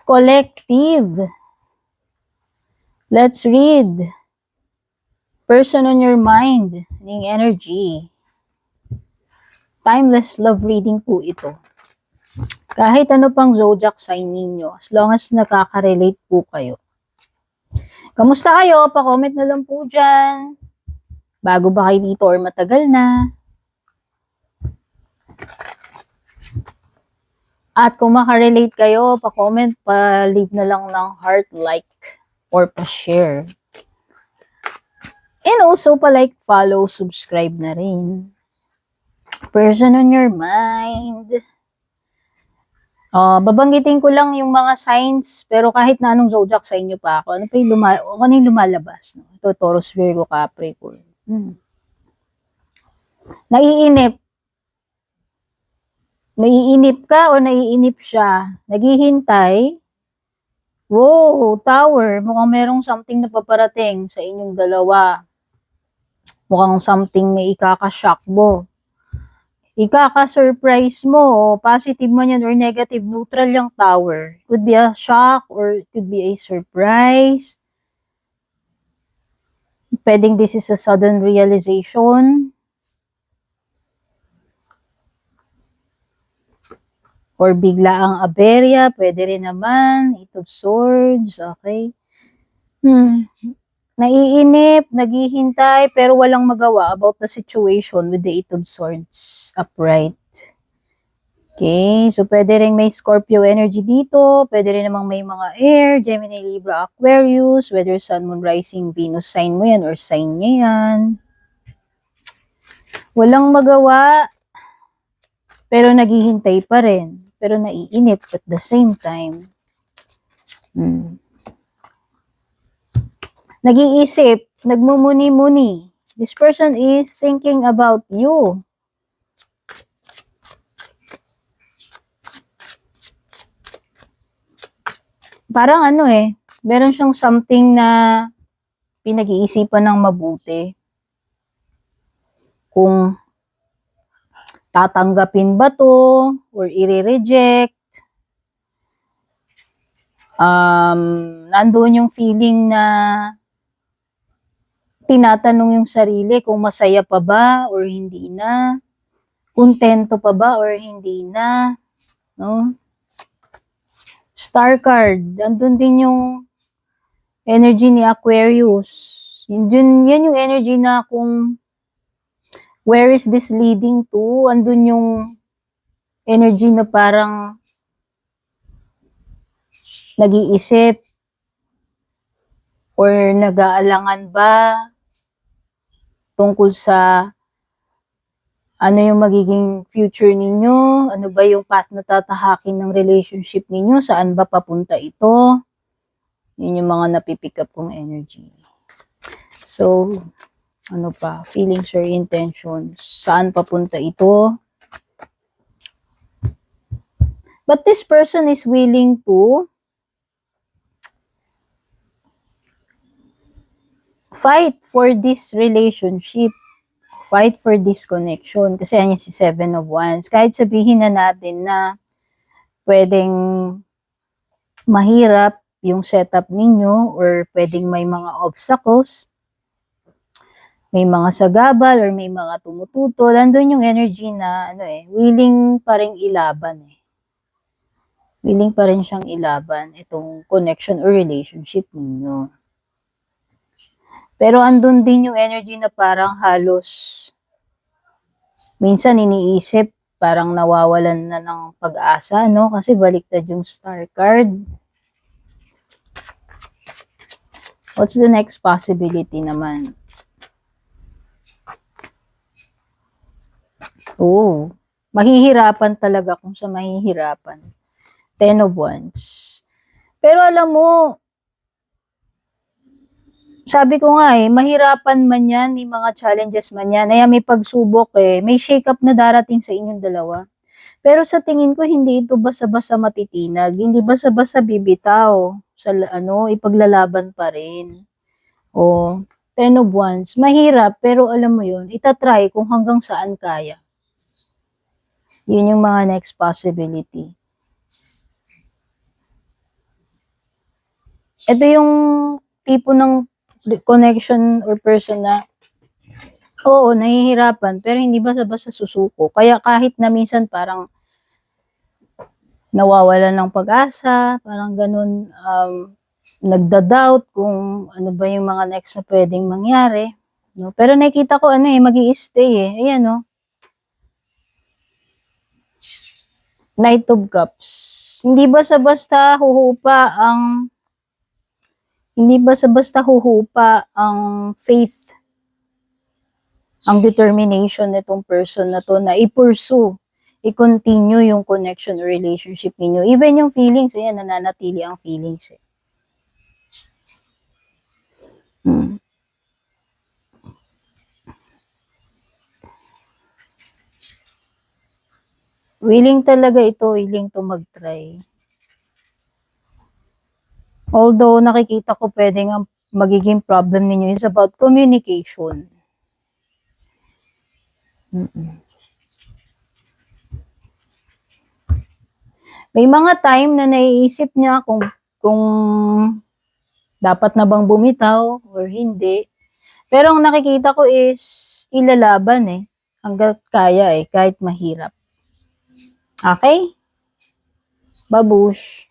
Collective. Let's read. Person on your mind. Ning energy. Timeless love reading po ito. Kahit ano pang zodiac sign ninyo, as long as nakaka-relate po kayo. Kamusta kayo? Pa-comment na lang po dyan. Bago ba kayo dito or matagal na? At kung makarelate kayo, pa-comment, pa-leave na lang ng heart, like, or pa-share. And also, pa-like, follow, subscribe na rin. Person on your mind. Babanggitin ko lang yung mga signs, pero kahit na anong zodiac sa inyo pa ako, ano yung lumalabas? No? Ito, Taurus, Virgo, Capricorn. Naiinip. Naiinip ka o naiinip siya? Naghihintay? Wow, Tower. Mukhang merong something na paparating sa inyong dalawa. Mukhang something na ikaka-shock mo. Ikaka-surprise mo. Positive man yan or negative, neutral yung Tower. Could be a shock or it could be a surprise. Pwedeng this is a sudden realization. Or bigla ang aberya. Pwede rin naman. Eight of Swords. Okay. Naiinip, naghihintay, pero walang magawa about the situation with the Eight of Swords upright. Okay, so pwede rin may Scorpio energy dito, pwede rin namang may mga air, Gemini, Libra, Aquarius, whether Sun, Moon, Rising, Venus, sign mo yan or sign niya yan. Walang magawa, pero naghihintay pa rin, pero naiinip at the same time. Nag-iisip, nagmumuni-muni. This person is thinking about you. Parang meron siyang something na pinag-iisipan ng mabuti. Kung tatanggapin ba to or i-reject. Nandoon yung feeling na tinatanong yung sarili kung masaya pa ba or hindi na. Kontento pa ba or hindi na. No? Star card. Andun din yung energy ni Aquarius. Yan yung energy na kung where is this leading to? Andun yung energy na parang nag-iisip or nag-aalangan ba tungkol sa ano yung magiging future ninyo, ano ba yung path na tatahakin ng relationship ninyo, saan ba papunta ito. Yun yung mga napipick up kong energy. So, ano pa, feelings or intentions, saan papunta ito. But this person is willing to fight for this relationship. Fight for this connection. Kasi yan si Seven of Wands. Kahit sabihin na natin na pwedeng mahirap yung setup ninyo or pwedeng may mga obstacles, may mga sagabal or may mga tumututol, andun yung energy na willing pa rin ilaban. Willing pa rin siyang ilaban itong connection or relationship ninyo. Pero andun din yung energy na parang halos minsan iniisip parang nawawalan na ng pag-asa, no? Kasi baliktad yung star card. What's the next possibility naman? Oh, mahihirapan talaga kung sa mahihirapan. Ten of Wands. Pero alam mo, sabi ko nga mahirapan man yan, may mga challenges man yan, may pagsubok may shake-up na darating sa inyong dalawa. Pero sa tingin ko, hindi ito basta-basta matitinag, hindi basta-basta bibitaw, ipaglalaban pa rin. Ten of Wands, mahirap, pero alam mo yun, itatry kung hanggang saan kaya. Yun yung mga next possibility. Ito yung tipo ng connection or person na, oo, nahihirapan, pero hindi basta-basta susuko. Kaya kahit na minsan parang nawawalan ng pag-asa, parang ganun, nagda-doubt kung ano ba yung mga next na pwedeng mangyari. No? Pero nakita ko magi-stay eh. Ayan, no? Knight of Cups. Hindi basta-basta huhupa ang hindi basta-basta huhupa ang faith, ang determination nitong person na to na i-pursue, i-continue yung connection or relationship ninyo. Even yung feelings, ayan, nananatili ang feelings eh. Hmm. Willing talaga ito, willing to mag-try. Although nakikita ko pwedeng ang magiging problem ninyo is about communication. May mga time na naiisip niya kung dapat na bang bumitaw or hindi. Pero ang nakikita ko is ilalaban eh. Hanggat kaya eh, kahit mahirap. Okay? Babush.